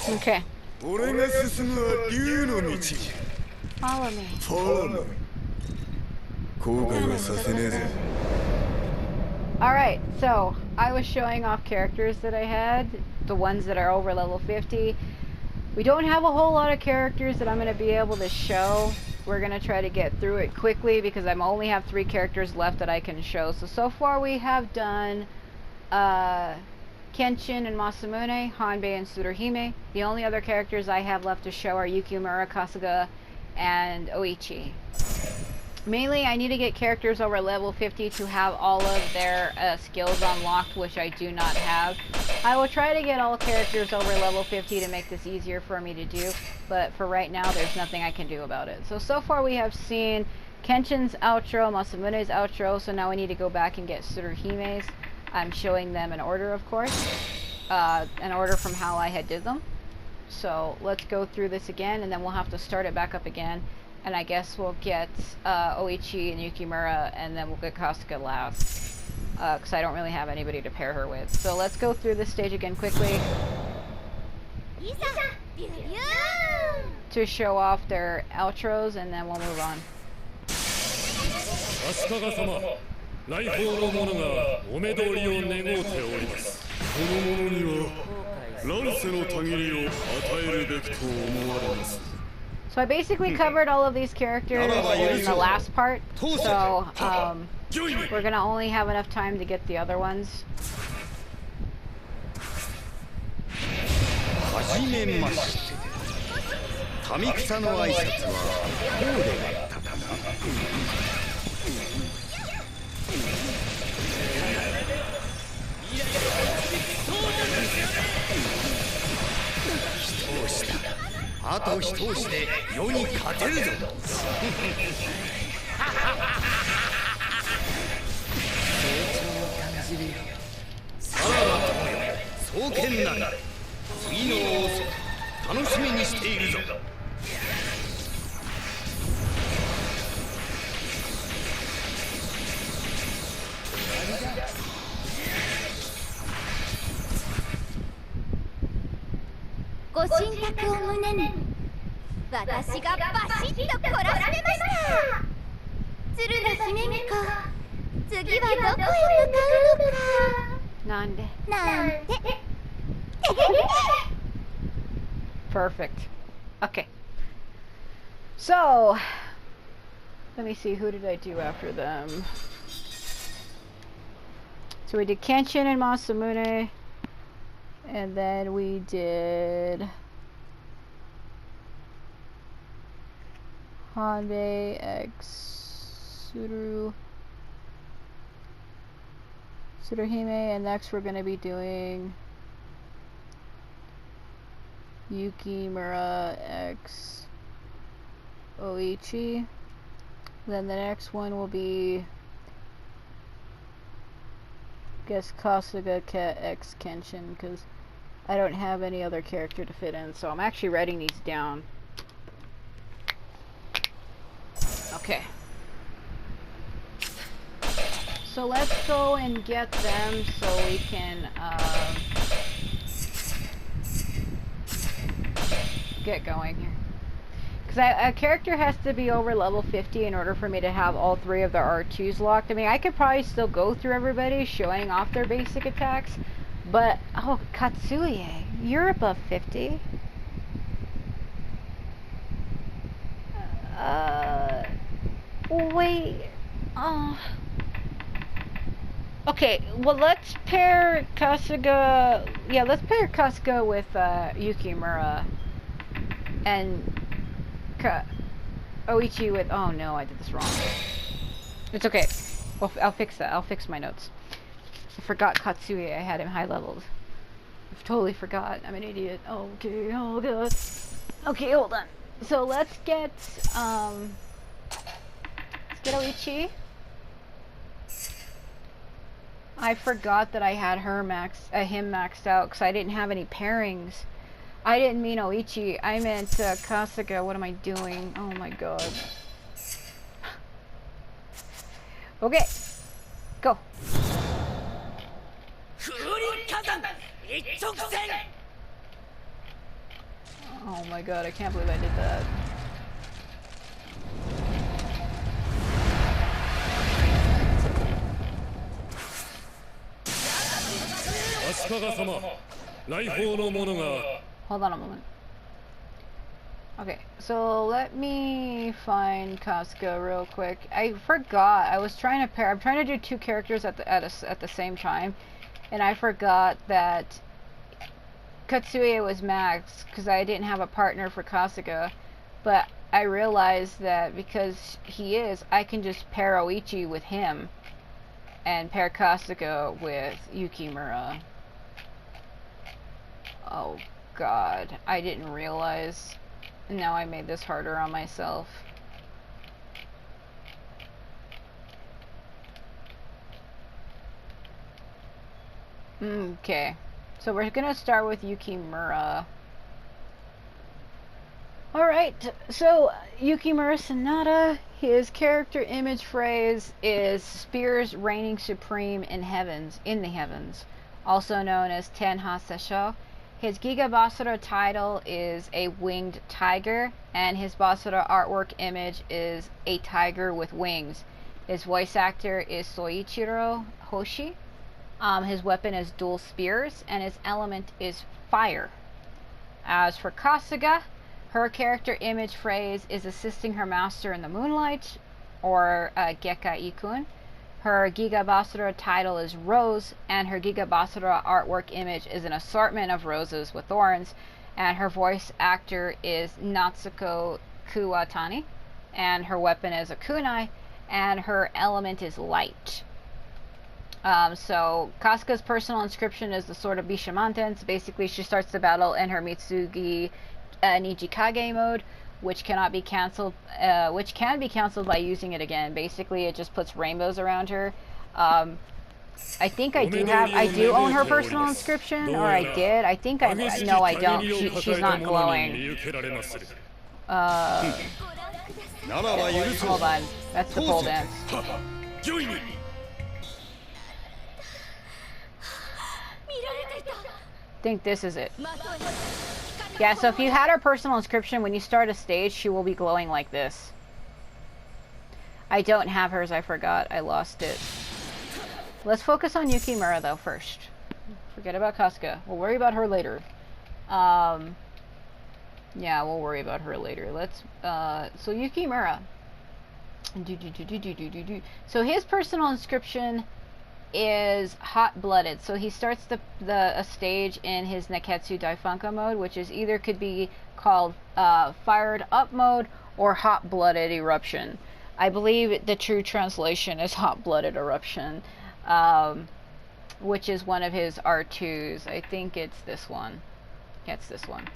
Okay. Follow me. Alright, so I was showing off characters that I had, the ones that are over level 50. We don't have a whole lot of characters that I'm going to be able to show. We're going to try to get through it quickly because I only have 3 characters left that I can show. So far we have done Kenshin and Masamune, Hanbei and Tsuruhime. The only other characters I have left to show are Yukimura, Kasuga, and Oichi. Mainly, I need to get characters over level 50 to have all of their skills unlocked, which I do not have. I will try to get all characters over level 50 to make this easier for me to do, but for right now, there's nothing I can do about it. So far we have seen Kenshin's outro, Masamune's outro, so now we need to go back and get Tsuruhime's. I'm showing them in order, of course, in order from how I had did them. So let's go through this again, and then we'll have to start it back up again. And I guess we'll get Oichi and Yukimura, and then we'll get Kasuga last. Because I don't really have anybody to pair her with. So let's go through this stage again quickly. To show off their outros, and then we'll move on. So I basically covered all of these characters in the last part, so we're gonna only have enough time to get the other ones. Perfect. Okay. So, let me see, who did I do after them? So we did Kenshin and Masamune, and then we did Hanbei x Tsuruhime, and next we're going to be doing Yukimura x Oichi. Then the next one will be, I guess, Kasuga x Kenshin, because I don't have any other character to fit in, so I'm actually writing these down. Okay. So let's go and get them so we can get going here. Because a character has to be over level 50 in order for me to have all 3 of their R2s locked. I mean, I could probably still go through everybody showing off their basic attacks, but oh, Katsuie, you're above 50. Wait. Okay, well, let's pair Kasuga. Yeah, let's pair Kasuga with Yukimura, and Oichi with. Oh no, I did this wrong. It's okay. Well, I'll fix that. I'll fix my notes. I forgot Katsuie. I had him high leveled. I totally forgot. I'm an idiot. Okay. Oh god. Okay, hold on. So let's get Oichi. I forgot that I had him maxed out because I didn't have any pairings. I didn't mean Oichi. I meant Kasuga. What am I doing? Oh my god. Okay. Go. Oh my god, I can't believe I did that. Hold on a moment. Okay, so let me find Kasuga real quick. I forgot. I was trying to pair. I'm trying to do two characters at the same time, and I forgot that Katsuie was Max because I didn't have a partner for Kasuga. But I realized that because he is, I can just pair Oichi with him and pair Kasuga with Yukimura. Oh god, I didn't realize. Now I made this harder on myself. Okay, so we're gonna start with Yukimura. Alright, so Yukimura Sanada, his character image phrase is spears reigning supreme in the heavens, also known as Tenha Sesho. His Giga Basara title is a winged tiger, and his Basara artwork image is a tiger with wings. His voice actor is Soichiro Hoshi. His weapon is dual spears, and his element is fire. As for Kasuga, her character image phrase is assisting her master in the moonlight, or Gekka Ikun. Her Giga Basara title is Rose, and her Giga Basara artwork image is an assortment of roses with thorns, and her voice actor is Natsuko Kuwatani, and her weapon is a kunai, and her element is light. So Kasuga's personal inscription is the Sword of Bishamantens. Basically, she starts the battle in her Mitsugi Nijikage mode, which cannot be cancelled, which can be cancelled by using it again. Basically, it just puts rainbows around her. I think I do own her personal inscription, or I did. I think no, I don't. She's not glowing. Hold on, that's the pole dance. I think this is it. Yeah, so if you had her personal inscription, when you start a stage, she will be glowing like this. I don't have hers, I forgot. I lost it. Let's focus on Yukimura, though, first. Forget about Kasuga. We'll worry about her later. Yeah, we'll worry about her later. Let's, so Yukimura. So his personal inscription is hot-blooded. So he starts a stage in his Neketsu Daifunka mode, which is either could be called fired up mode or hot-blooded eruption. I believe the true translation is hot-blooded eruption, which is one of his R2s. I think it's this one. Yeah, it's this one.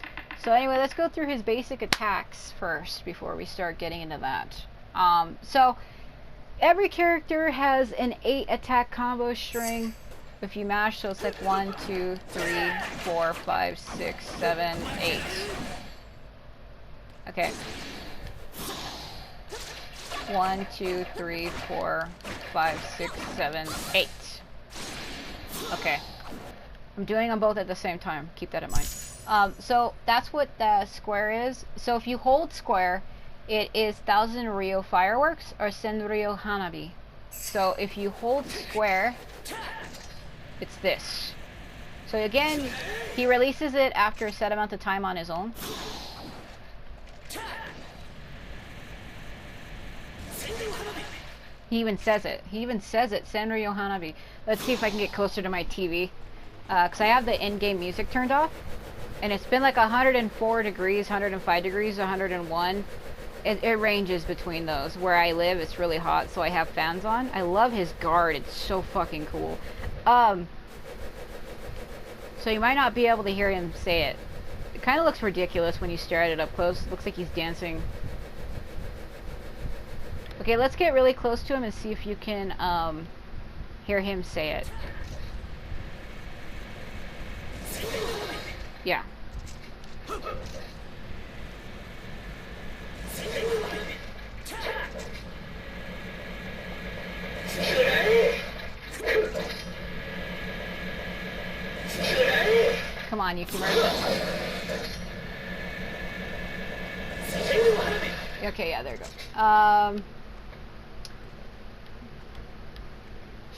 So anyway, let's go through his basic attacks first before we start getting into that. So every character has an 8 attack combo string if you mash, so it's like 1, 2, 3, 4, 5, 6, 7, 8. Okay. 1, 2, 3, 4, 5, 6, 7, 8. Okay. I'm doing them both at the same time. Keep that in mind. So that's what the square is. So if you hold square, it is 1000 Ryo fireworks or Senryo Hanabi. So if you hold square, it's this. So again, he releases it after a set amount of time on his own. He even says it. He even says it, Senryo Hanabi. Let's see if I can get closer to my TV. Because I have the in-game music turned off. And it's been like 104 degrees, 105 degrees, 101. It ranges between those. Where I live, it's really hot, so I have fans on. I love his guard. It's so fucking cool. So you might not be able to hear him say it. It kind of looks ridiculous when you stare at it up close. It looks like he's dancing. Okay, let's get really close to him and see if you can hear him say it. Yeah. Come on, Yukimura. Okay, yeah, there you go.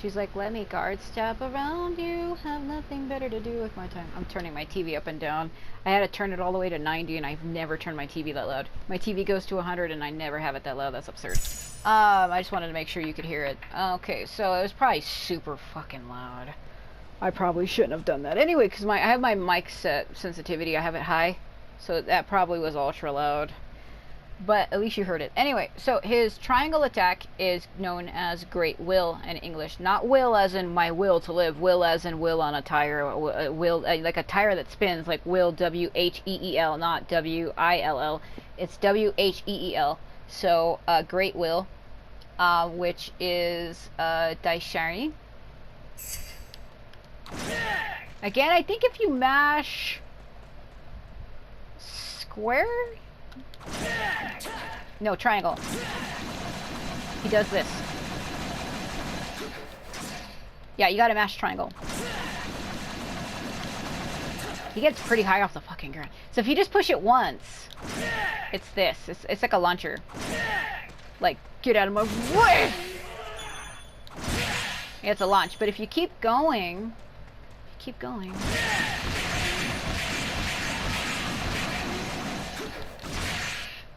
She's like, let me guard stab around you. Have nothing better to do with my time. I'm turning my TV up and down. I had to turn it all the way to 90, and I've never turned my TV that loud. My TV goes to 100, and I never have it that loud. That's absurd. I just wanted to make sure you could hear it. Okay, so it was probably super fucking loud. I probably shouldn't have done that. Anyway, because I have my mic set sensitivity. I have it high, so that probably was ultra loud. But at least you heard it. Anyway, so his triangle attack is known as Great Will in English. Not will as in my will to live. Will as in will on a tire. Will like a tire that spins. Like will, W-H-E-E-L, not W-I-L-L. It's W-H-E-E-L. So Great Will, which is Daishari. Again, I think if you mash square... No, triangle. He does this. Yeah, you gotta mash triangle. He gets pretty high off the fucking ground. So if you just push it once, it's this. It's like a launcher. Like, get out of my way! Yeah, it's a launch. But if you keep going...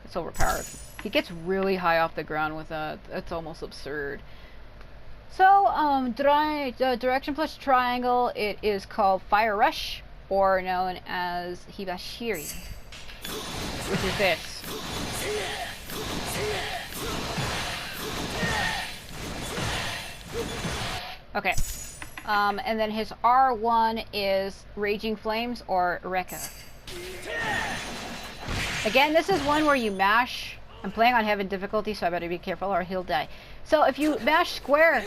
It's overpowered. He gets really high off the ground with that. It's almost absurd. So, direction plus triangle, it is called Fire Rush, or known as Hibashiri, which is this. Okay. And then his R1 is Raging Flames, or Rekka. Again, this is one where you mash. I'm playing on heaven difficulty, so I better be careful or he'll die. So if you mash square...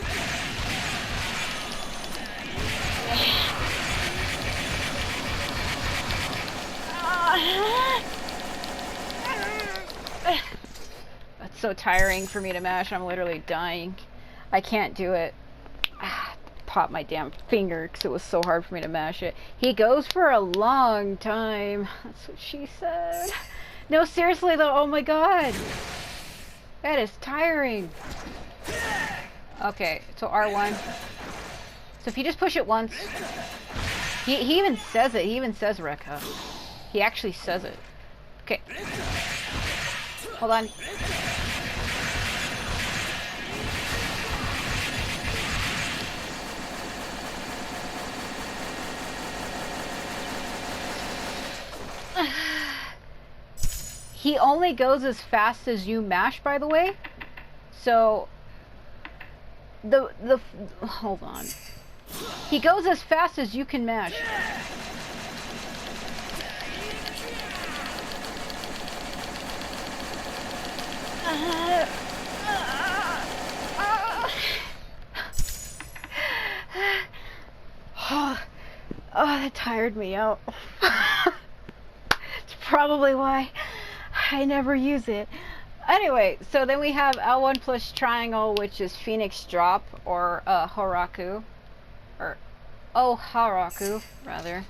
That's so tiring for me to mash. I'm literally dying. I can't do it. Pop my damn finger because it was so hard for me to mash it. He goes for a long time. That's what she said. No, seriously though, oh my god. That is tiring. Okay, so R1. So if you just push it once. He even says it. He even says Rekka. He actually says it. Okay. Hold on. He only goes as fast as you mash, by the way. So hold on. He goes as fast as you can mash. Oh, that tired me out. It's probably why I never use it. Anyway, so then we have L1 plus triangle, which is Phoenix Drop, or Horaku. Or Haraku, rather.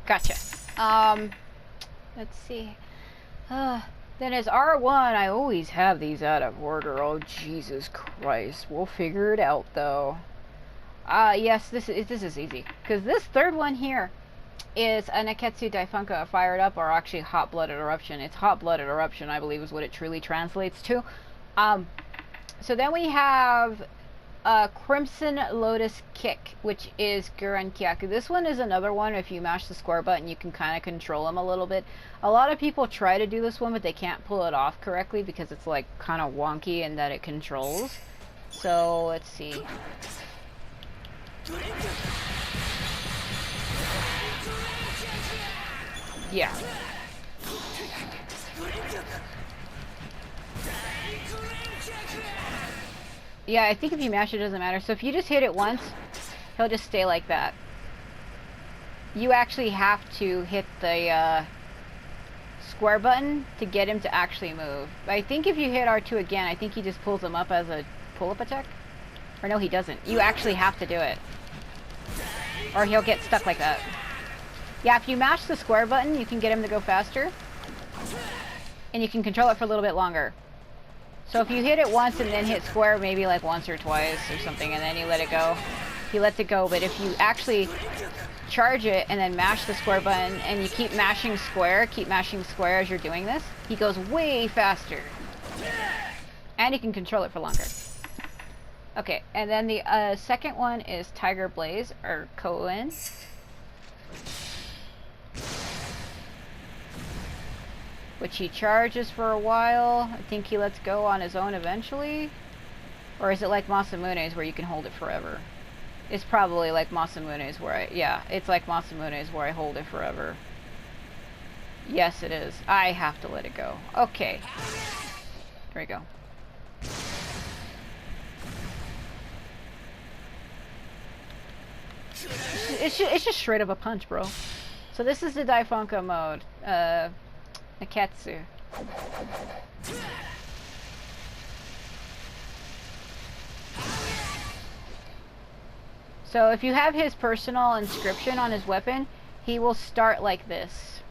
Gotcha. Let's see. Then as R1, I always have these out of order. Oh, Jesus Christ. We'll figure it out, though. Yes, this is easy. Because this third one here is a Neketsu Daifunka Fired Up, or actually Hot-Blooded Eruption. It's Hot-Blooded Eruption, I believe, is what it truly translates to. So then we have Crimson Lotus Kick, which is Guran Kyaku. This one is another one. If you mash the square button, you can kind of control him a little bit. A lot of people try to do this one, but they can't pull it off correctly because it's like kind of wonky in that it controls. So let's see. Yeah. Yeah, I think if you mash it, doesn't matter. So if you just hit it once, he'll just stay like that. You actually have to hit the square button to get him to actually move. But I think if you hit R2 again, I think he just pulls him up as a pull-up attack. Or no, he doesn't. You actually have to do it. Or he'll get stuck like that. Yeah, if you mash the square button, you can get him to go faster. And you can control it for a little bit longer. So if you hit it once and then hit square maybe like once or twice or something, and then you let it go, he lets it go. But if you actually charge it and then mash the square button and you keep mashing square as you're doing this, he goes way faster. And you can control it for longer. Okay, and then the second one is Tiger Blaze, or Koen. Which he charges for a while. I think he lets go on his own eventually. Or is it like Masamune's where you can hold it forever? It's probably like Masamune's where it's like Masamune's where I hold it forever. Yes, it is. I have to let it go. Okay. There we go. It's just straight up a punch, bro. So this is the Daifunka mode. Nakatsu. So if you have his personal inscription on his weapon, he will start like this.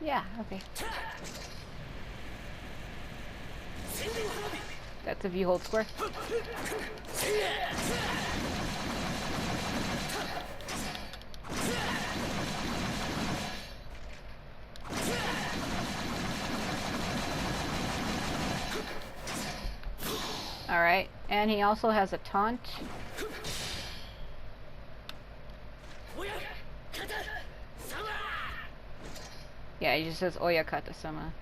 Yeah, okay. That's if you hold square. Alright, and he also has a taunt. Yeah, he just says Oyakata-sama.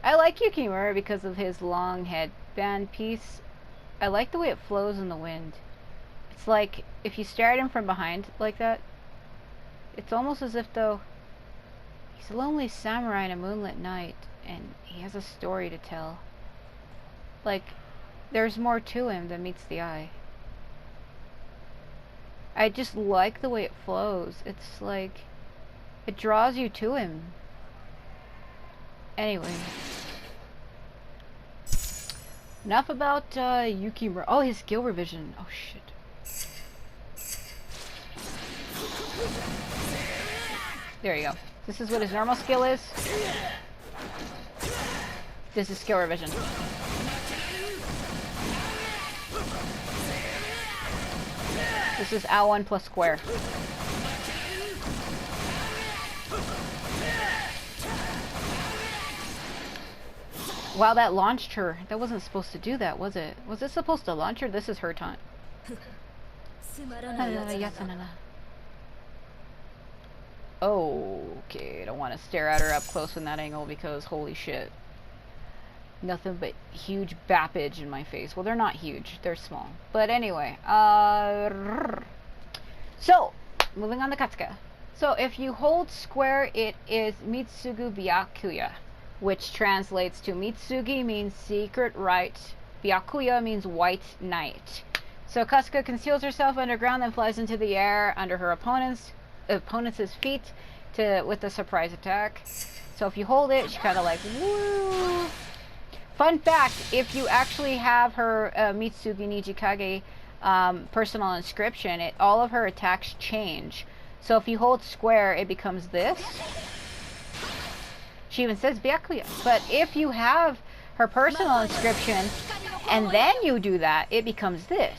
I like Yukimura because of his long headband piece. I like the way it flows in the wind. It's like, if you stare at him from behind like that, it's almost as if though he's a lonely samurai in a moonlit night, and he has a story to tell. Like, there's more to him than meets the eye. I just like the way it flows. It's like, it draws you to him. Anyway. Enough about Yukimura. Oh, his skill revision. Oh, shit. There you go. This is what his normal skill is. This is skill revision. This is L1 plus square. Wow, that launched her. That wasn't supposed to do that, was it? Was it supposed to launch her? This is her taunt. Okay, I don't want to stare at her up close from that angle because holy shit. Nothing but huge bappage in my face. Well, they're not huge. They're small. But anyway, so, moving on to Kasuga. So, if you hold square, it is Mitsugu Byakuya, which translates to Mitsugi means secret right, Byakuya means white knight. So Kasuga conceals herself underground and flies into the air under her opponent's feet with a surprise attack. So if you hold it, she kind of like, woo. Fun fact, if you actually have her Mitsugi Nijikage personal inscription, all of her attacks change. So if you hold square, it becomes this. She even says Byakuya. But if you have her personal inscription and then you do that, it becomes this.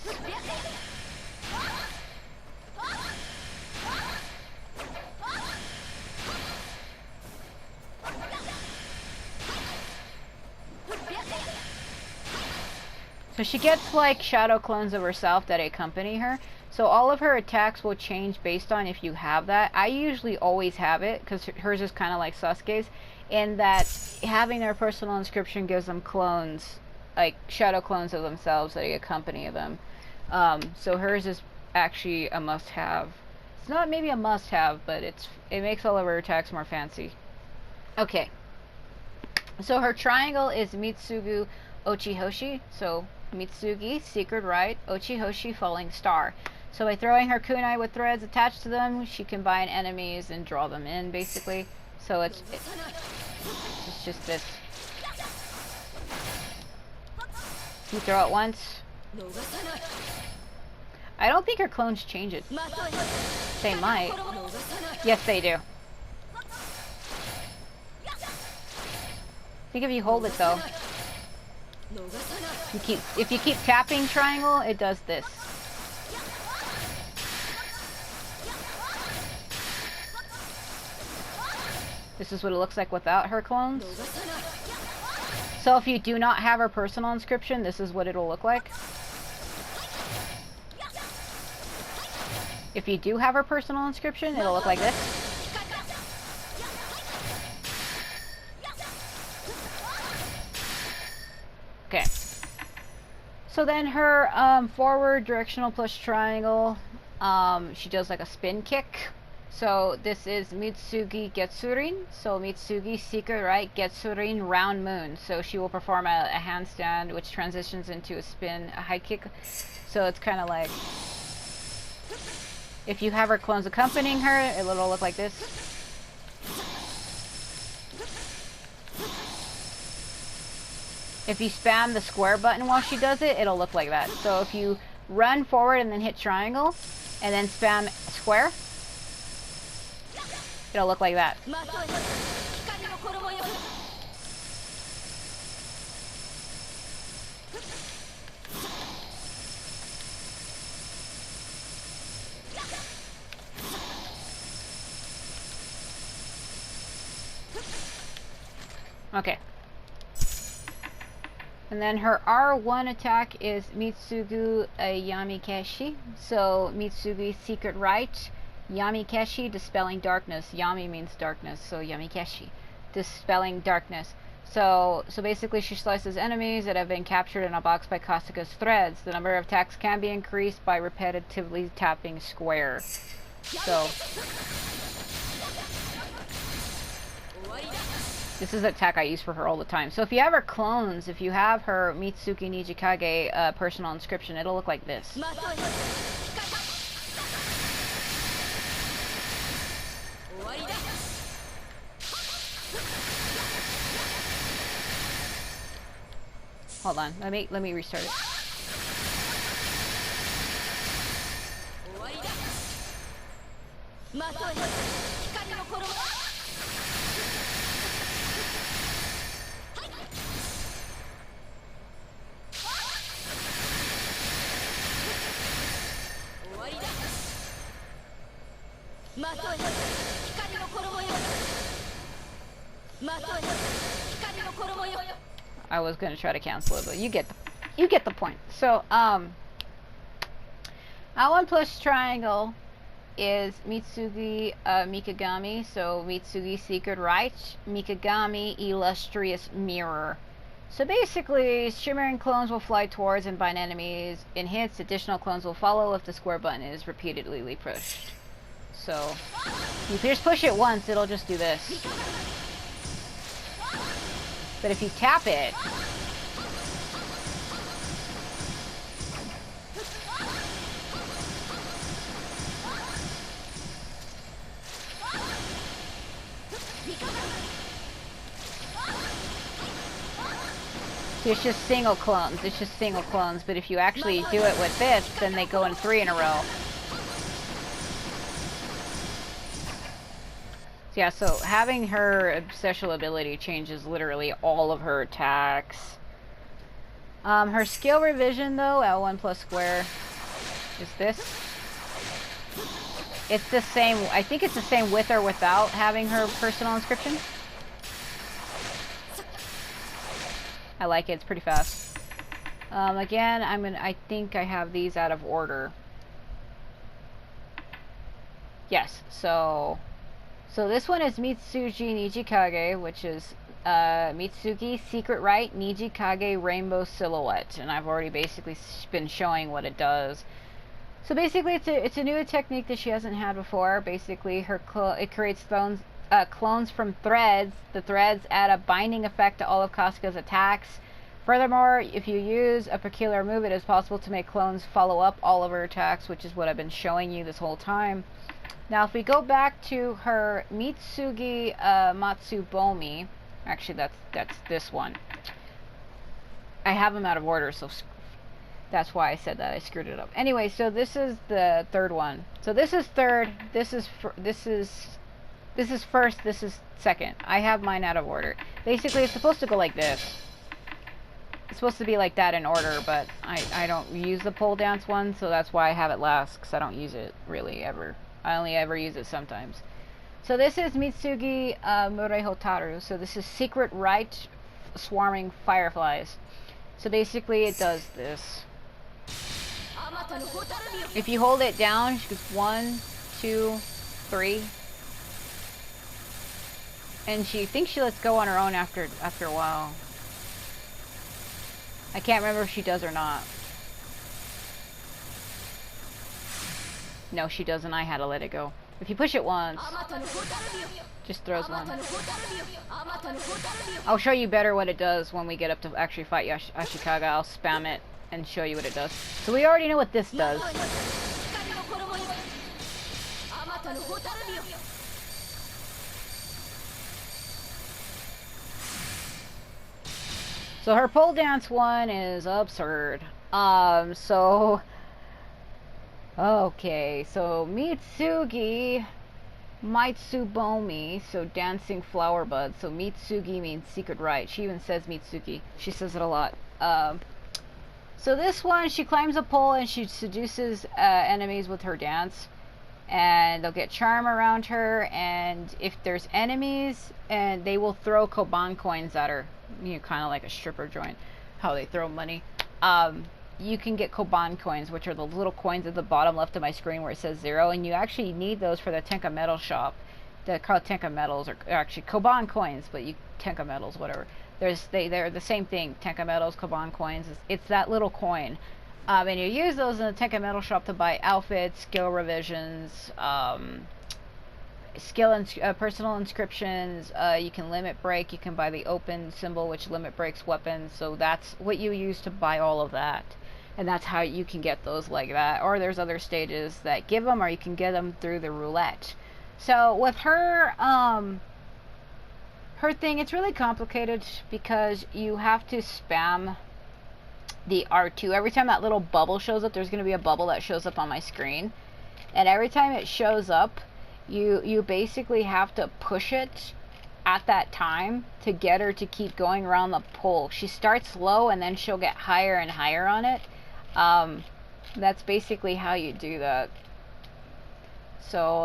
So she gets like shadow clones of herself that accompany her. So all of her attacks will change based on if you have that. I usually always have it because hers is kind of like Sasuke's, in that having their personal inscription gives them clones, like shadow clones of themselves that accompany them. So hers is actually a must-have. It's not maybe a must-have, but it makes all of her attacks more fancy. Okay. So her triangle is Mitsugu Ochihoshi. So Mitsugi, secret right, Ochihoshi, falling star. So by throwing her kunai with threads attached to them, she can bind enemies and draw them in, basically. So It's just this. You throw it once. I don't think her clones change it. They might. Yes, they do. I think if you hold it though, if you keep tapping triangle, it does this. This is what it looks like without her clones. So if you do not have her personal inscription, this is what it'll look like. If you do have her personal inscription, it'll look like this. Okay. So then her forward directional plus triangle, she does like a spin kick. So this is Mitsugi Getsurin. So Mitsugi Secret Right Getsurin Round Moon. So she will perform a handstand which transitions into a spin, a high kick. So it's kind of like, if you have her clones accompanying her, it'll look like this. If you spam the square button while she does it, it'll look like that. So if you run forward and then hit triangle, and then spam square, it'll look like that. Okay. And then her R1 attack is Mitsugu Yamikeshi. So Mitsugi Secret Right. Yamikeshi, Dispelling Darkness. Yami means darkness, so Yamikeshi, Dispelling Darkness. So basically she slices enemies that have been captured in a box by Kasuga's threads. The number of attacks can be increased by repetitively tapping square. So this is the attack I use for her all the time. So if you have her clones, if you have her Mitsuki Nijikage personal inscription, it'll look like this. Hold on, let me restart it. I was gonna try to cancel it, but you get the point. So L1 plus triangle is Mitsugi Mikagami. So Mitsugi Secret Right, Mikagami Illustrious Mirror. So basically, shimmering clones will fly towards and bind enemies in hits. Additional clones will follow if the square button is repeatedly pushed. So if you just push it once, it'll just do this. But if you tap it, it's just single clones. It's just single clones. But if you actually do it with this, then they go in 3 in a row. Yeah, so having her special ability changes literally all of her attacks. Her skill revision though, L1 plus square, is this. It's the same, I think it's the same with or without having her personal inscription. I like it, it's pretty fast. Again, I think I have these out of order. Yes, so this one is Mitsugi Nijikage, which is Mitsugi Secret Right Nijikage Rainbow Silhouette, and I've already basically been showing what it does. So basically, it's a new technique that she hasn't had before. Basically, it creates clones from threads. The threads add a binding effect to all of Kasuga's attacks. Furthermore, if you use a peculiar move, it is possible to make clones follow up all of her attacks, which is what I've been showing you this whole time. Now, if we go back to her Mitsugi Matsubomi, Actually, that's this one. I have them out of order, so that's why I said that. I screwed it up. Anyway, so this is the third one. So this is third. This is first. This is second. I have mine out of order. Basically, it's supposed to go like this. It's supposed to be like that in order, but I don't use the pole dance one, so that's why I have it last, because I don't use it really ever. I only ever use it sometimes. So this is Mitsugi Murehotaru. So this is Secret Rite Swarming Fireflies. So basically it does this. If you hold it down, she goes 1, 2, 3. And she thinks she lets go on her own after a while. I can't remember if she does or not. No, she doesn't. I had to let it go. If you push it once, just throws one. I'll show you better what it does when we get up to actually fight Ashikaga. I'll spam it and show you what it does. So we already know what this does. So her pole dance one is absurd. Okay, so Mitsugi Mitsubomi, so dancing flower bud. So Mitsugi means secret rite. She even says Mitsugi. She says it a lot. So this one, she climbs a pole and she seduces enemies with her dance. And they'll get charm around her, and if there's enemies, and they will throw Koban coins at her. You know, kind of like a stripper joint, how they throw money. You can get Koban coins, which are the little coins at the bottom left of my screen where it says 0, and you actually need those for the Tenka Metal shop. They're called Tenka Metals, or actually Koban coins, but you Tenka Metals, whatever. They're the same thing. Tenka Metals, Koban coins. It's that little coin. And you use those in the Tenka Metal shop to buy outfits, skill revisions, personal inscriptions. You can limit break. You can buy the open symbol, which limit breaks weapons. So that's what you use to buy all of that. And that's how you can get those like that. Or there's other stages that give them, or you can get them through the roulette. So with her, her thing, it's really complicated because you have to spam the R2. Every time that little bubble shows up, there's going to be a bubble that shows up on my screen. And every time it shows up, you basically have to push it at that time to get her to keep going around the pole. She starts low and then she'll get higher and higher on it. That's basically how you do that. So,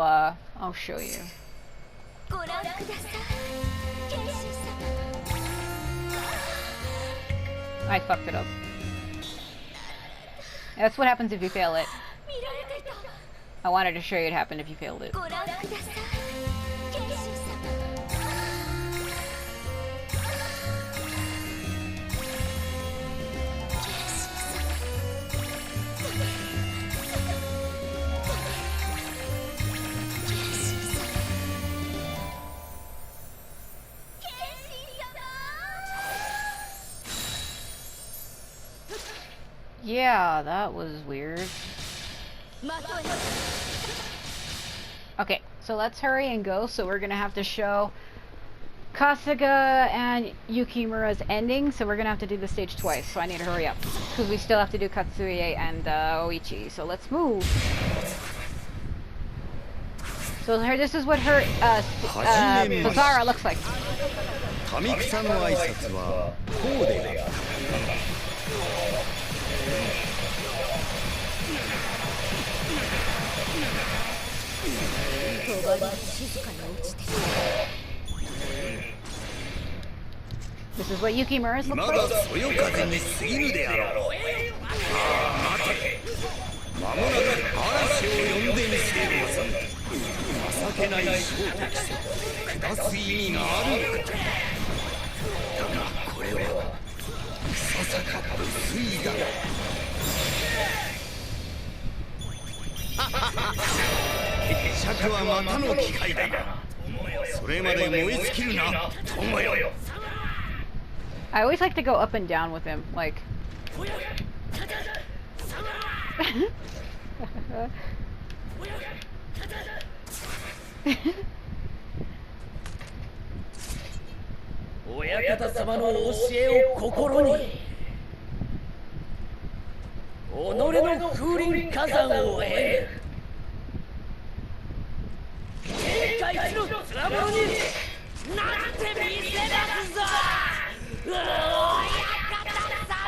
I'll show you. I fucked it up. That's what happens if you fail it. I wanted to show you what happened if you failed it. Yeah, that was weird. Okay, so let's hurry and go. So we're gonna have to show Kasuga and Yukimura's ending. So we're gonna have to do the stage twice. So I need to hurry up because we still have to do Katsuie and Oichi. So let's move. So here, this is what her Bazara looks like. This is what Yukimura's looks like. I always like to go up and down with him, like. 方様の教えを心に己の風林火山を得る天下一のつわものになんて見せますぞ親方様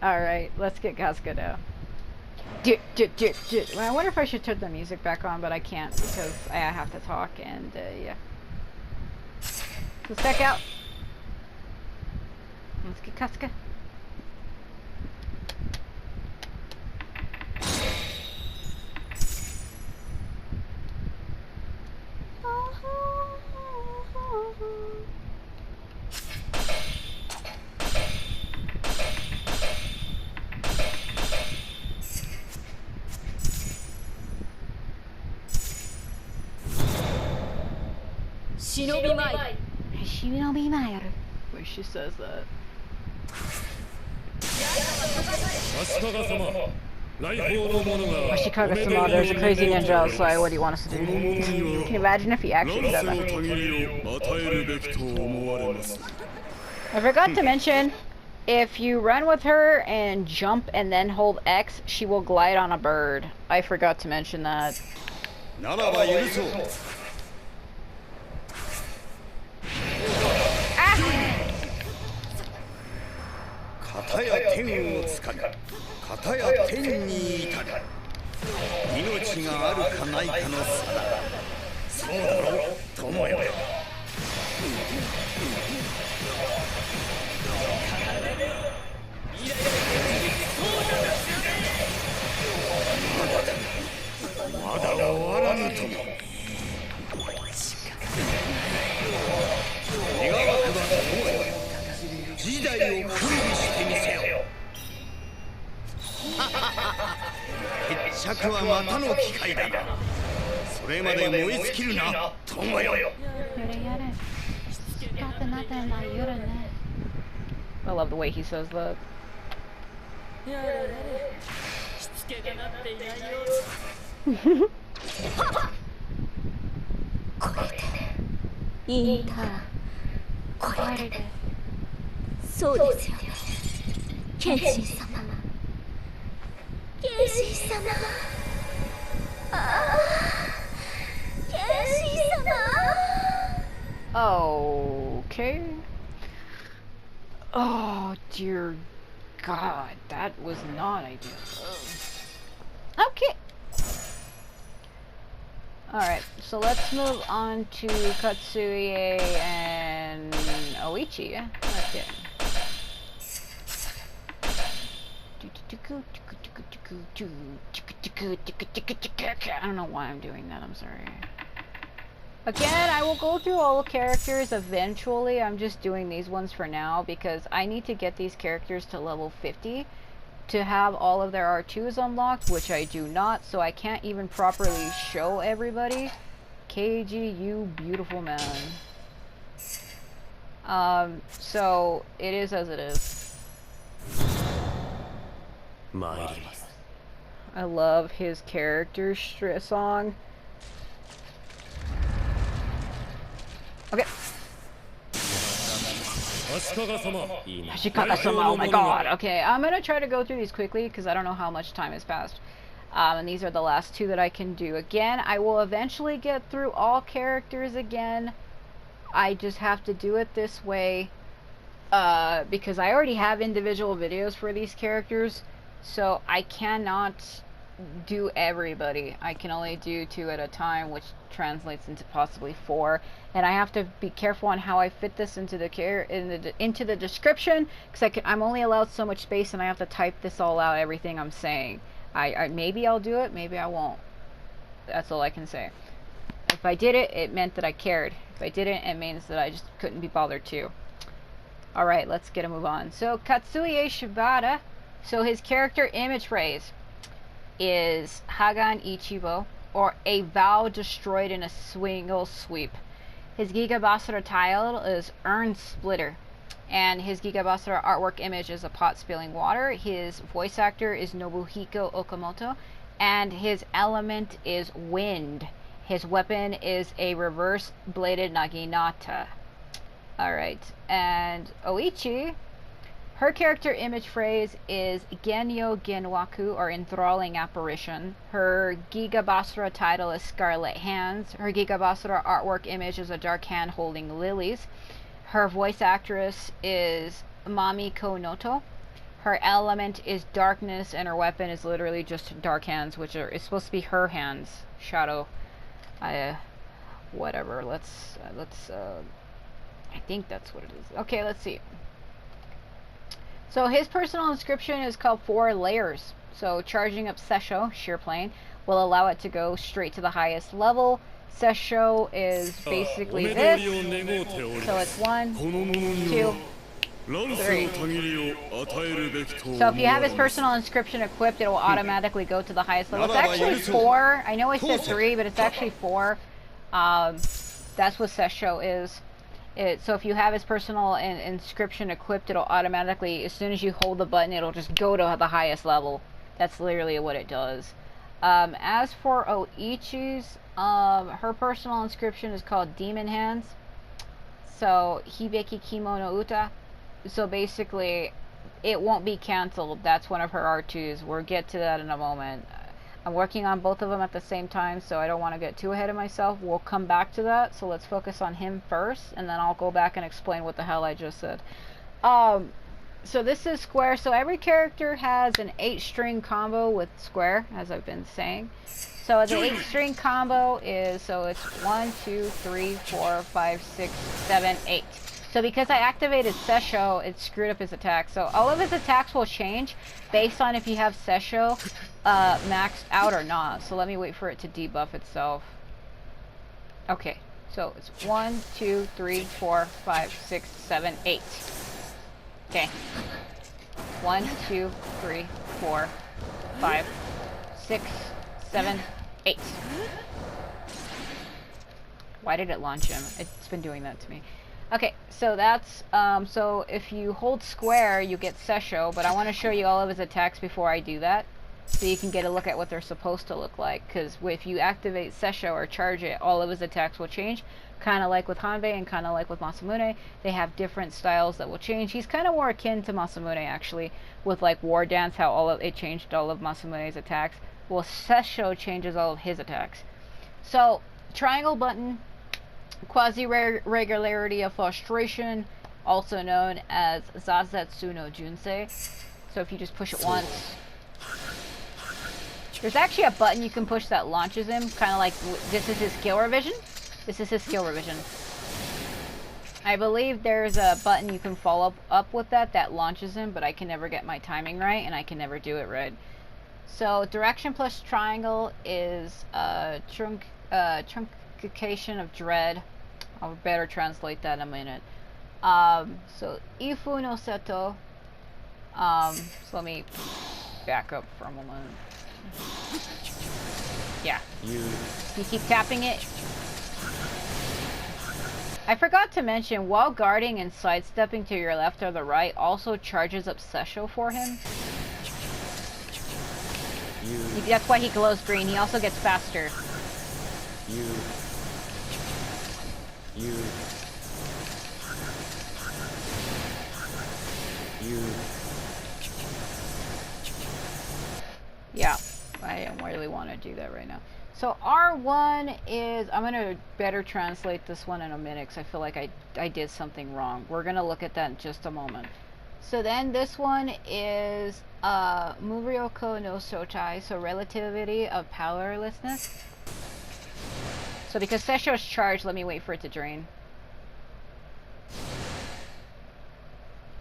Alright, let's get Kasuga now. Well, I wonder if I should turn the music back on, but I can't because I have to talk and yeah. Let's back out. Let's get Kasuga. Shinobi Mail. Where she says that. Ashikaga-sama, there's a crazy ninja outside. What do you want us to do? Can you imagine if he actually said that? I forgot to mention, if you run with her and jump and then hold X, she will glide on a bird. I forgot to mention that. I love the way he says that. Okay. Oh dear God, that was not ideal. Okay. Alright, so let's move on to Katsuie and Oichi. Okay. I don't know why I'm doing that, I'm sorry. Again, I will go through all the characters eventually. I'm just doing these ones for now because I need to get these characters to level 50 to have all of their R2s unlocked, which I do not, so I can't even properly show everybody. KG, you beautiful man. So it is as it is. I love his character song. Okay. Ashikaga-sama, oh my god. Okay, I'm gonna try to go through these quickly because I don't know how much time has passed. And these are the last two that I can do. Again, I will eventually get through all characters again. I just have to do it this way because I already have individual videos for these characters, so I cannot do everybody. I can only do 2 at a time, which translates into possibly 4, and I have to be careful on how I fit this into the into the description because I'm only allowed so much space and I have to type this all out, everything I'm saying. I maybe I'll do it, maybe I won't. That's all I can say. If I did it, it meant that I cared. If I didn't, it means that I just couldn't be bothered to. Alright, let's get a move on. So Katsuie Shibata, so his character image phrase is Hagan Ichibo, or a vow destroyed in a single sweep. His Gigabasara title is Urn Splitter, and his Gigabasara artwork image is a pot spilling water. His voice actor is Nobuhiko Okamoto, and his element is wind. His weapon is a reverse bladed naginata. Alright, and Oichi, her character image phrase is Genyo Genwaku, or enthralling apparition. Her Gigabasura title is Scarlet Hands. Her Gigabasura artwork image is a dark hand holding lilies. Her voice actress is Mami Konoto. Her element is darkness, and her weapon is literally just dark hands, which is supposed to be her hands. Shadow. Whatever. Let's. I think that's what it is. Okay, let's see. So his personal inscription is called 4 layers. So charging up Sesho, sheer plane, will allow it to go straight to the highest level. Sesho is basically this. So it's 1, 2, 3. So if you have his personal inscription equipped, it will automatically go to the highest level. It's actually 4. I know I said 3, but it's actually 4. That's what Sesho is. So if you have his personal inscription equipped, it'll automatically, as soon as you hold the button, it'll just go to the highest level. That's literally what it does. As for Oichi's, her personal inscription is called Demon Hands. So Hibeki Kimono Uta. So basically, it won't be cancelled. That's one of her R2s. We'll get to that in a moment. I'm working on both of them at the same time, so I don't want to get too ahead of myself. We'll come back to that, so let's focus on him first, and then I'll go back and explain what the hell I just said. So this is Square. So every character has an 8-string combo with Square, as I've been saying. So the 8-string combo is, so it's 1, 2, 3, 4, 5, 6, 7, 8. So because I activated Sesho, it screwed up his attack. So all of his attacks will change based on if you have Sesho maxed out or not. So let me wait for it to debuff itself. Okay, so it's 1, 2, 3, 4, 5, 6, 7, 8. Okay. 1, 2, 3, 4, 5, 6, 7, 8. Why did it launch him? It's been doing that to me. Okay, so that's, so if you hold square, you get Sesho, but I want to show you all of his attacks before I do that, so you can get a look at what they're supposed to look like, because if you activate Sesho or charge it, all of his attacks will change, kind of like with Hanbei and kind of like with Masamune. They have different styles that will change. He's kind of more akin to Masamune, actually, with like War Dance, how it changed all of Masamune's attacks. Well, Sesho changes all of his attacks. So, triangle button, quasi-regularity of frustration, also known as Zazetsu no Junsei. So if you just push it once, there's actually a button you can push that launches him, kind of like, this is his skill revision. This is his skill revision. I believe there's a button you can follow up with that launches him, but I can never get my timing right, and I can never do it right. So direction plus triangle is truncation of dread. I'll better translate that in a minute. So Ifu no Seto. So let me back up for a moment. Yeah. You keep tapping it. I forgot to mention, while guarding and sidestepping to your left or the right also charges up Sesho for him. That's why he glows green. He also gets faster. Yeah, I don't really want to do that right now. So R1 is, I'm going to better translate this one in a minute because I feel like I did something wrong. We're going to look at that in just a moment. So then this one is Muryoko no Sotai, so relativity of powerlessness. So because Sesho's charged, let me wait for it to drain.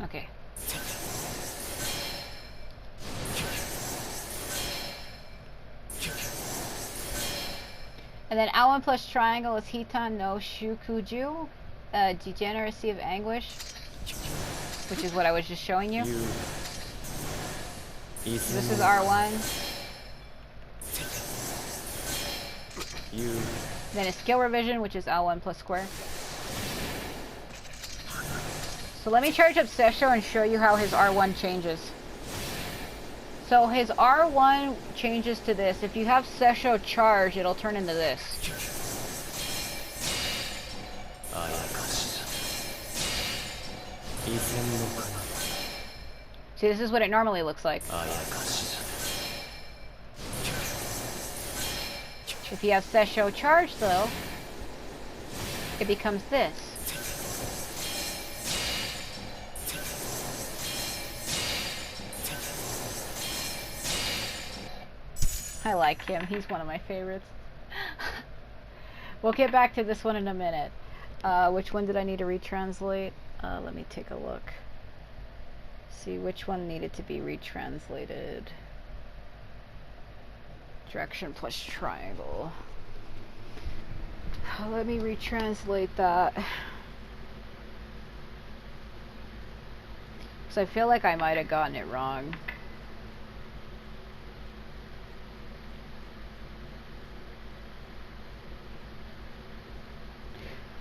Okay. And then L1 plus triangle is Hitan no Shukuju, degeneracy of anguish, which is what I was just showing you. This is R1. Then it's skill revision, which is L1 plus square. So let me charge up Sesho and show you how his R1 changes. So his R1 changes to this. If you have Sesho charged, it'll turn into this. See, this is what it normally looks like. If you have Sesho charge, though, it becomes this. I like him. He's one of my favorites. We'll get back to this one in a minute. Which one did I need to retranslate? Let me take a look. See which one needed to be retranslated. Direction plus triangle. Let me retranslate that. Because I feel like I might have gotten it wrong.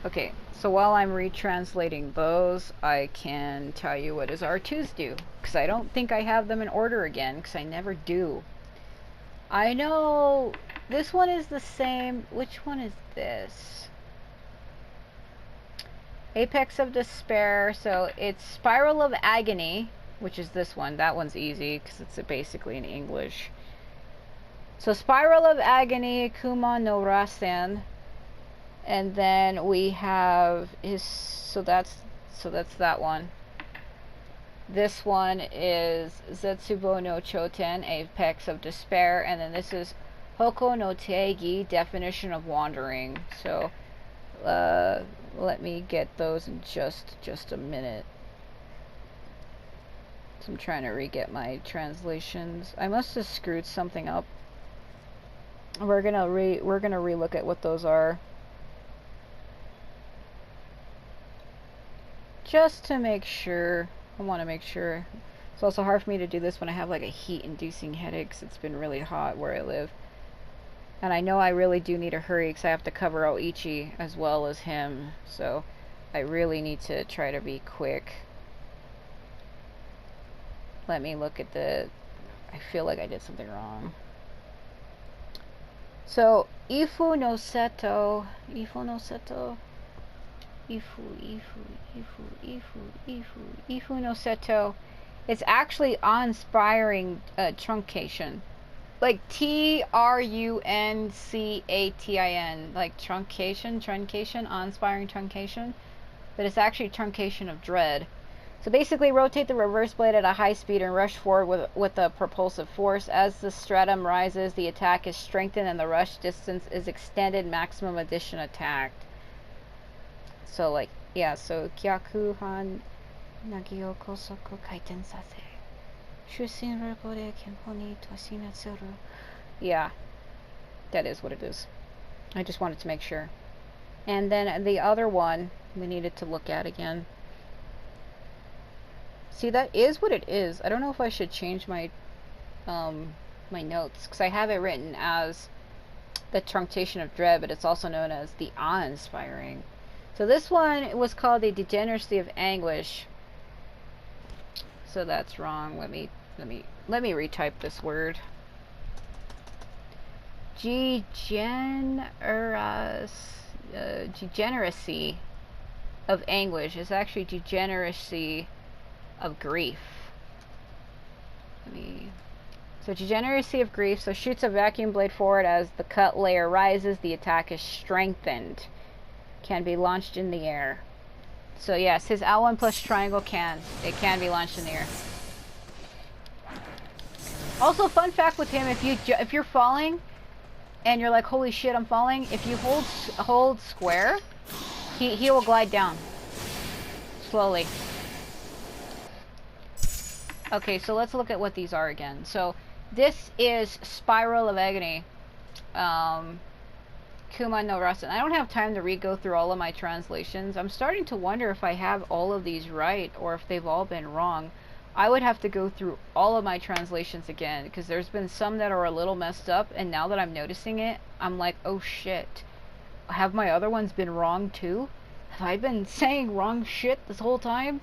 Okay, so while I'm retranslating those, I can tell you what his R2s do. Because I don't think I have them in order again, because I never do. I know this one is the same. Which one is this? Apex of Despair. So it's Spiral of Agony, which is this one. That one's easy, because it's basically in English. So Spiral of Agony, Kuma no Rasen. And then we have his, so that's that one. This one is Zetsubo no Choten, Apex of Despair, and then this is Hoko no Teigi, Definition of Wandering. So let me get those in just a minute. So I'm trying to re-get my translations. I must have screwed something up. We're gonna re-look at what those are. Just to make sure. I want to make sure. It's also hard for me to do this when I have like a heat-inducing headache, 'cause it's been really hot where I live. And I know I really do need to hurry because I have to cover Oichi as well as him. So I really need to try to be quick. Let me look at the... I feel like I did something wrong. So, Ifu no Seto... Ifu no Seto... Ifu no Seto. It's actually awe-inspiring truncation. Like Truncatin. Like truncation, awe-inspiring truncation. But it's actually truncation of dread. So basically rotate the reverse blade at a high speed and rush forward with a propulsive force. As the stratum rises, the attack is strengthened and the rush distance is extended, maximum addition attacked. So like, yeah, so Kyaku Han Nagio Kosoku Kaiten Sase. Shushin Rokode Kenponi Toshinatsuru. Yeah, that is what it is. I just wanted to make sure. And then the other one we needed to look at again. See, that is what it is. I don't know if I should change my my notes, because I have it written as the Truncation of Dread, but it's also known as the Awe-inspiring. So this one was called the Degeneracy of Anguish. So that's wrong. Let me retype this word. Degeneracy of Anguish is actually degeneracy of grief. So degeneracy of grief. So shoots a vacuum blade forward as the cut layer rises. The attack is strengthened. Can be launched in the air. So yes, his L1 plus triangle can be launched in the air. Also, fun fact with him: if you're falling and you're like, holy shit, I'm falling. If you hold square, he will glide down slowly. Okay, so let's look at what these are again. So this is Spiral of Agony. Kuma no Rasen. I don't have time to re-go through all of my translations. I'm starting to wonder if I have all of these right or if they've all been wrong. I would have to go through all of my translations again, because there's been some that are a little messed up, and now that I'm noticing it, I'm like, oh shit. Have my other ones been wrong too? Have I been saying wrong shit this whole time?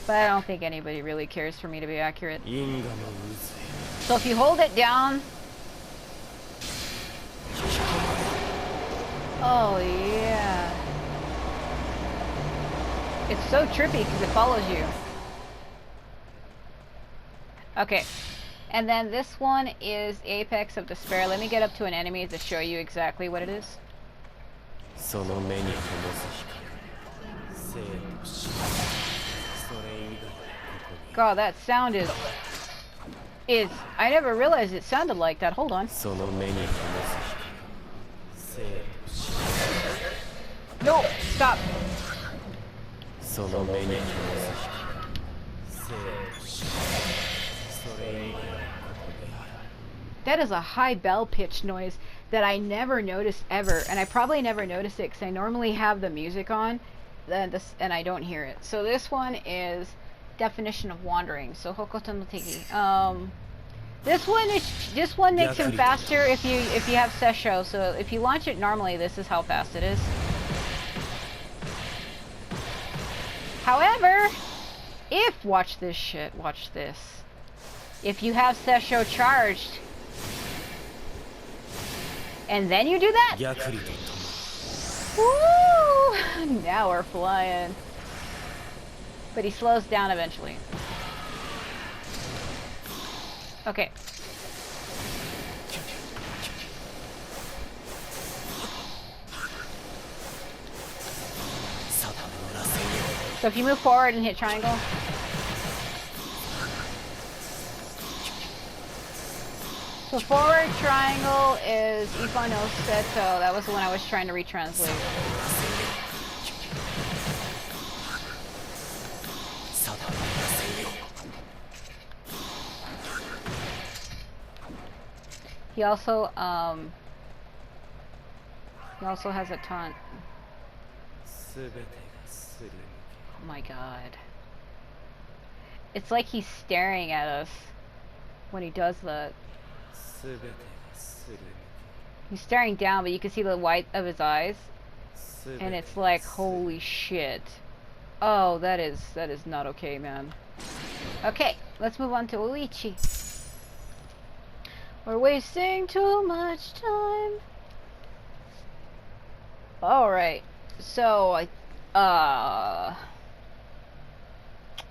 But I don't think anybody really cares for me to be accurate. So if you hold it down... Oh, yeah. It's so trippy because it follows you. Okay. And then this one is Apex of Despair. Let me get up to an enemy to show you exactly what it is. God, that sound is... I never realized it sounded like that. Hold on. No! Stop! That is a high bell pitch noise that I never noticed ever, and I probably never noticed it because I normally have the music on, and I don't hear it. So this one is Definition of Wandering. So Hokoto no Teki. This one makes him faster if you have Sesho. So if you launch it normally, this is how fast it is. However, watch this shit. Watch this. If you have Sesho charged, and then you do that? Woo! Now we're flying. But he slows down eventually. Okay. So if you move forward and hit triangle. So forward triangle is Ifa no Seto. That was the one I was trying to retranslate. He also has a taunt. Oh my god. It's like he's staring at us when he does that. He's staring down, but you can see the white of his eyes. And it's like, holy shit. Oh, that is not okay, man. Okay, let's move on to Oichi. We're wasting too much time. Alright, so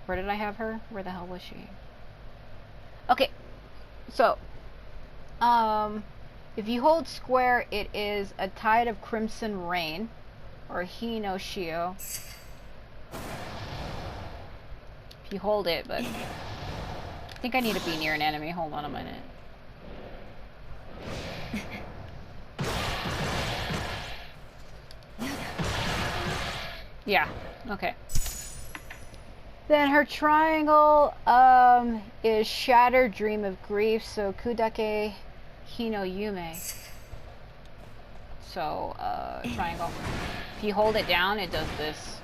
where did I have her? Where the hell was she? Okay, so if you hold square, it is a Tide of Crimson Rain, or Hi no Shio. If you hold it, but I think I need to be near an enemy. Hold on a minute. Yeah, okay. Then her triangle is Shattered Dream of Grief, so Kudake Hi no Yume. So, triangle. If you hold it down, it does this.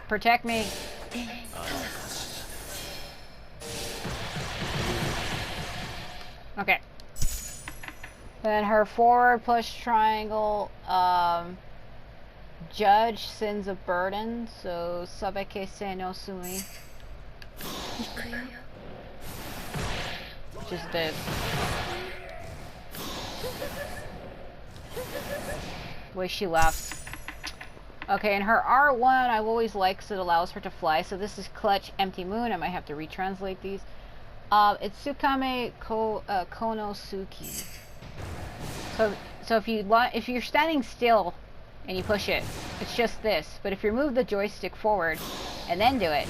Protect me. Okay. Then her forward push triangle, Judge Sins of Burden, so Sabeke se no Sumi. Which is this. The way she laughs. Okay, and her R1 I've always liked because it allows her to fly, so this is Clutch Empty Moon. I might have to retranslate these. It's Tsukame Konosuke. So if you're standing still and you push it, it's just this. But if you move the joystick forward and then do it,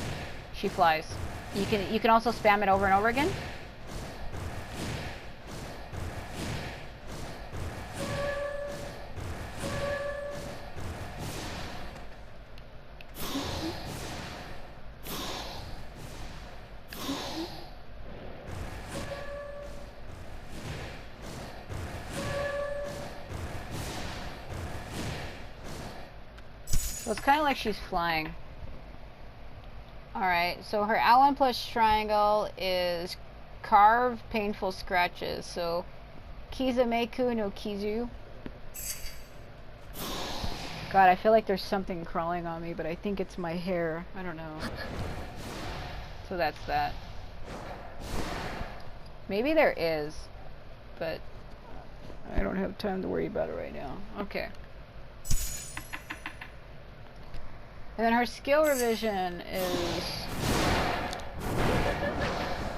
she flies. You can also spam it over and over again. So it's kind of like she's flying. Alright, so her L1 plus triangle is Carve Painful Scratches. So Kizameku no Kizu. God, I feel like there's something crawling on me, but I think it's my hair. I don't know. So that's that. Maybe there is. but I don't have time to worry about it right now. Okay. And then her skill revision is...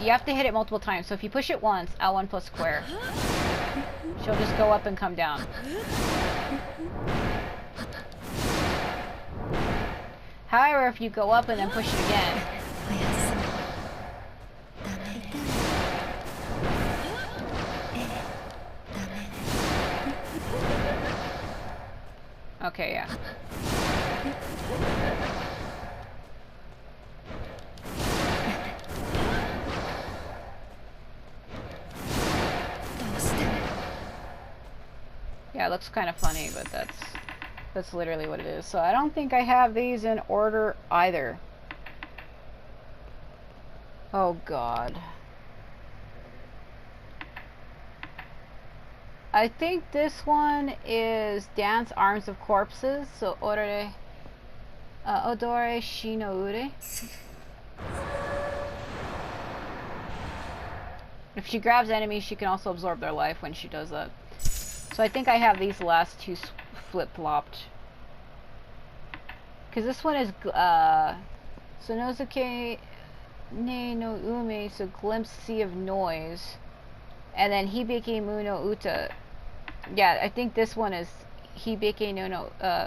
You have to hit it multiple times. So if you push it once, L1 plus square, she'll just go up and come down. However, if you go up and then push it again... Okay, yeah. Yeah, it looks kind of funny, but that's literally what it is. So I don't think I have these in order either. Oh god. I think this one is Dance Arms of Corpses, so Odore Shinoure. If she grabs enemies, she can also absorb their life when she does that. So I think I have these last two flip-flopped. Because this one is, Sonosuke ne no Ume, so Glimpse Sea of Noise. And then Hibiki Mu no Uta. Yeah, I think this one is Hibiki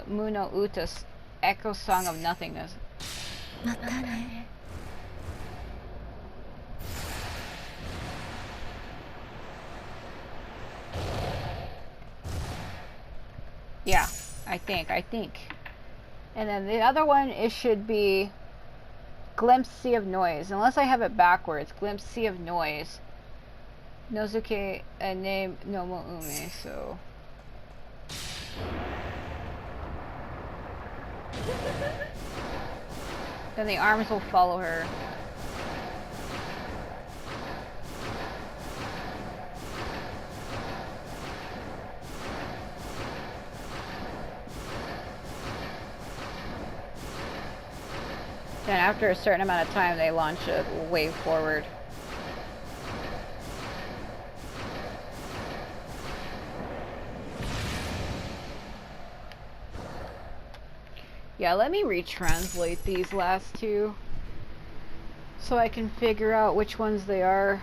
Mu no Uta's Echo Song of Nothingness. Yeah, I think. And then the other one, it should be Glimpse Sea of Noise. Unless I have it backwards. Glimpse Sea of Noise. Nozuke ne no mo ume, so... Then the arms will follow her. Then after a certain amount of time, they launch a wave forward. Yeah, let me retranslate these last two so I can figure out which ones they are.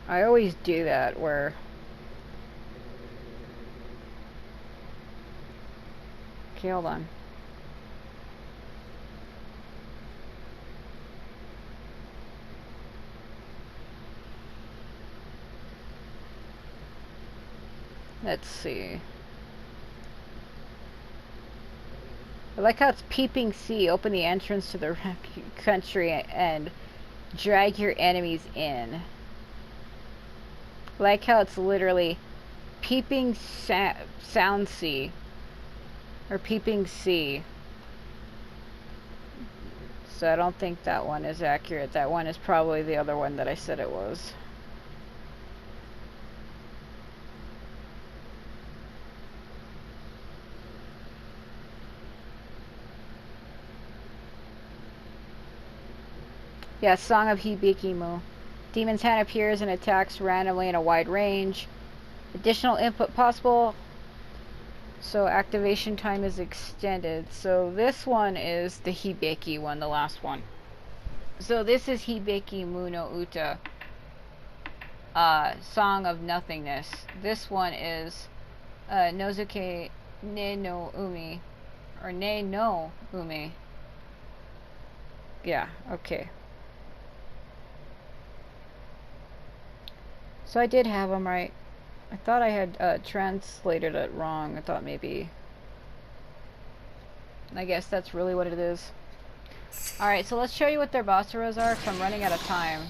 I always do that where okay, hold on. Let's see. I like how it's Peeping Sea. Open the entrance to the country and drag your enemies in. I like how it's literally Peeping Sound Sea. Or Peeping Sea. So I don't think that one is accurate. That one is probably the other one that I said it was. Yeah, Song of Hibikimu. Demon's Hand appears and attacks randomly in a wide range. Additional input possible. So activation time is extended. So this one is the Hibiki one, the last one. So this is Hibiki Mu no Uta. Song of Nothingness. This one is Nozuke ne no Umi. Or ne no Umi. Yeah, okay. So I did have them right. I thought I had translated it wrong. I thought maybe... I guess that's really what it is. Alright, so let's show you what their boss heroes are, because I'm running out of time.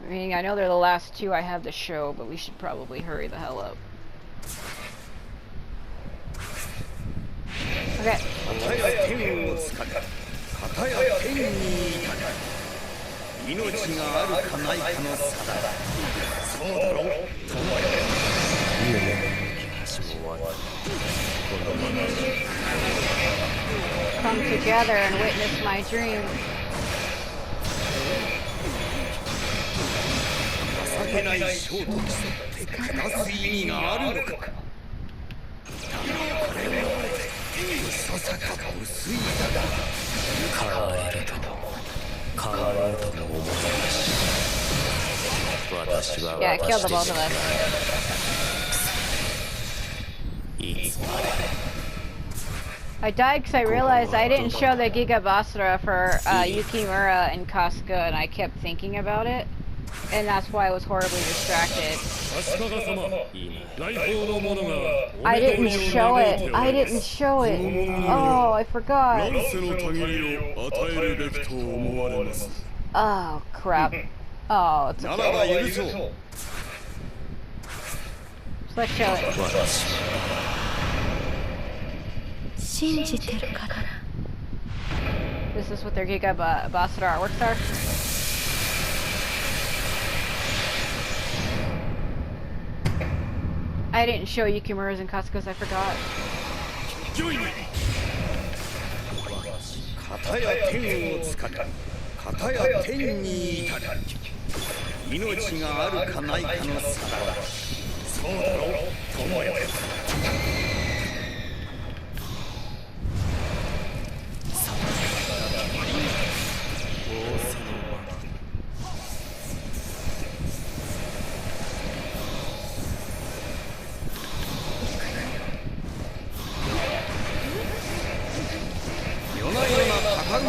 I mean, I know they're the last two I have to show, but we should probably hurry the hell up. Okay. Come together and witness my dream. 情けない将と競って下す意味があるのか。これはささか薄いだが変われると変わろうとも思いまし。私は Yeah, kill the both of us. いつまで I died because I realized I didn't show the Giga Basara for Yukimura and Kasuga, and I kept thinking about it, and that's why I was horribly distracted. I didn't show it. I didn't show it. Oh, I forgot. Oh, crap. Oh, it's okay. So let's show it. 信じてるから。 This is what their Giga Basara artworks are. I didn't show Yukimura's and Kasuga's, I forgot. 片や天をつかみ、片や天に至る。命があるかないかの差だ。そうだろう、友よ。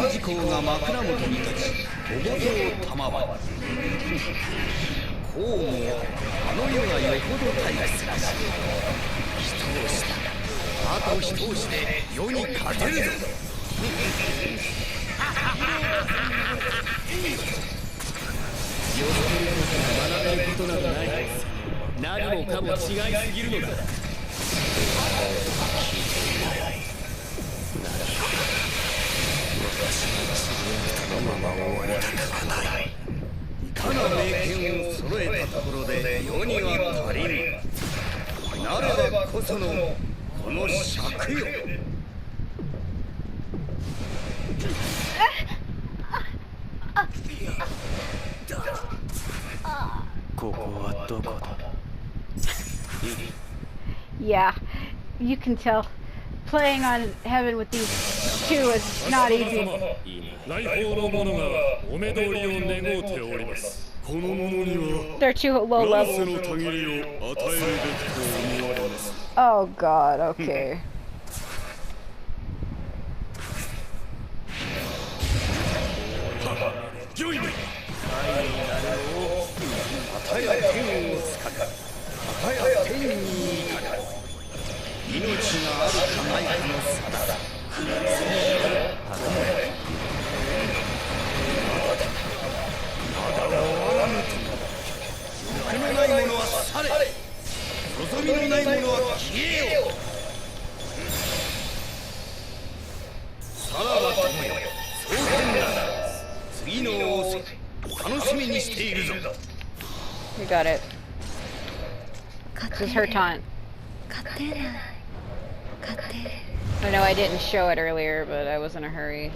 事項が枕元に立ち、おぼぞを賜る。こうもあの世がよほど大切らしい。人押しだ。あと人押しで世に勝てるぞ。よそ見ることが学べることなどない。何もかも違いすぎるのだ。そのまま終わりたくはない。いかな名剣を揃えたところで世には足りぬ。なればこそのこの尺よ。ここはどこだ。Yeah, you can tell. Playing on heaven with these two is not easy. They're too low level. Oh god, okay. We got it. This is her taunt. I know I didn't show it earlier, but I was in a hurry.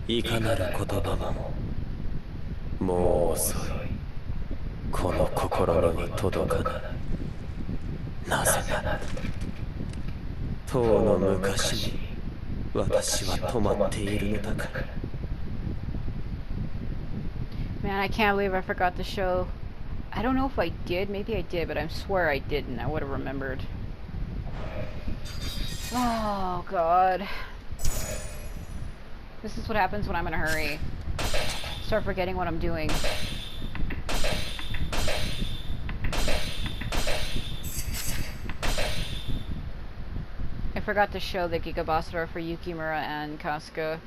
いかなる言葉ももう遅い。この心に届かない。なぜならとうの昔に私は止まっているのだから。 Man, I can't believe I forgot to show. I don't know if I did. Maybe I did, but I swear I didn't. I would have remembered. Oh, God. This is what happens when I'm in a hurry. Start forgetting what I'm doing. I forgot to show the Giga Basara for Yukimura and Kasuga.